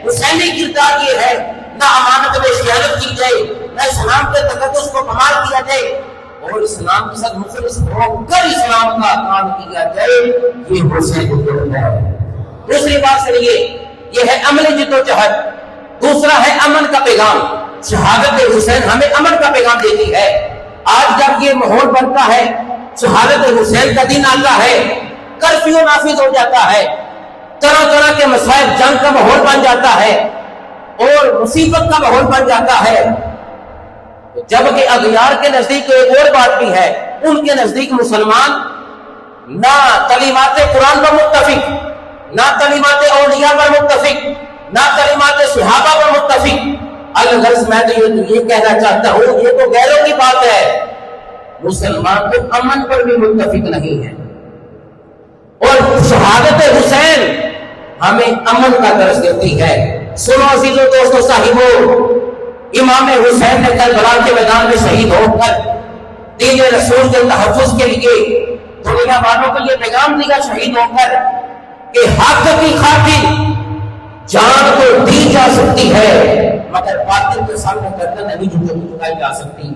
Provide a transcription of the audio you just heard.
حسینی کردار یہ ہے، نہ امانت میں خیانت کی جائے، نہ اسلام کے تقدس کو کمال کیا جائے، اور اسلام کے ساتھ مخلص ہو کر اسلام کا کام کیا جائے، یہ حسین کی ہے۔ دوسری بات سنیے، یہ ہے عملی جدوجہد، دوسرا ہے امن کا پیغام۔ شہادت حسین ہمیں امن کا پیغام دیتی ہے۔ آج جب یہ ماحول بنتا ہے، شہادت حسین کا دن آتا ہے، کرفیو نافذ ہو جاتا ہے، طرح طرح کے مسائل، جنگ کا ماحول بن جاتا ہے اور مصیبت کا ماحول بن جاتا ہے، جبکہ اغیار کے نزدیک ایک اور بات بھی ہے، ان کے نزدیک مسلمان نہ تعلیمات قرآن پر متفق، نہ تعلیمات اولیاء پر متفق، نہ تعلیمات صحابہ پر متفق۔ الغرض میں تو یہ کہنا چاہتا ہوں، یہ تو غیروں کی بات ہے، مسلمان تو امن پر بھی متفق نہیں ہے۔ اور شہادت حسین ہمیں امن کا درس دیتی ہے۔ سنو عزیزو، دوستو، صاحبو، امام حسین نے کربلا کے میدان میں شہید ہو کر دین رسول کے تحفظ کے لیے دنیا والوں کو یہ پیغام دیا، شہید ہو کر، کہ حق کی خاطر جان تو دی جا سکتی ہے، مگر باطل کے سامنے گردن نہیں جھکائی جا سکتی۔